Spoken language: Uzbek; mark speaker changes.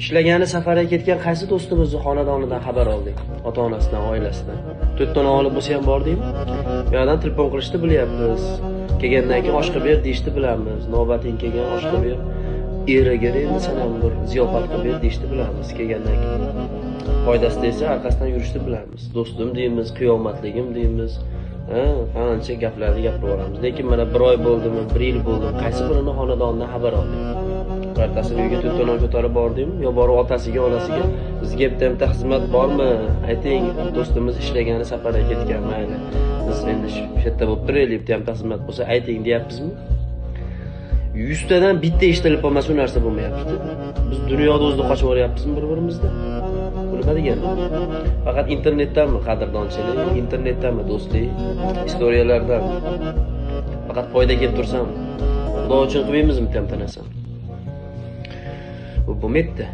Speaker 1: Ishlagani safarga ketgan qaysi do'stimizni xonadonidan xabar oldik? Ota-onasidan, oilasidan. 4 ta o'g'li bo'lsa ham bordingmi? Bu yerdan telefon qilishni bilyapmiz. Kelgandan keyin oshqa ber deyishni bilamiz. Navbating kelgan oshqa ber. Eriga endi sen ham bir ziyofat qilib ber deyishni bilamiz kelgandan keyin. Foydasi esa orqasidan yurishni bilamiz. Do'stim deymiz, qiyomatligim deymiz. Qancha gaplarni gapiraveramiz. Lekin mana 1 oy bo'ldimi, 1 yil bo'ldimi, qaysi birini xonadonidan xabar oldik? Ertasiga uyga to'yto'non ko'tarib bordingmi yo borib otasiga, onasiga bizga bitta xizmat bormi? Ayting, do'stimiz ishlagani safarga ketgan, mayli. Biz endi shu yerda bo'lib turaylik, bitta xizmat bo'lsa ayting deyapmizmi? 100 tadan bitta eshitilib qolmasa u narsa bo'lmayapti. Biz dunyoda o'zida qochib o'ryapmizmi bir-birimizda? Buni nima degani? Faqat internetdanmi qadrdonchilik, internetdanmi do'stlik, istoriyalardan faqat foyda kelib tursam, Xudo uchun qilmaymizmi tam tanasam? Bu bo'lmaydi.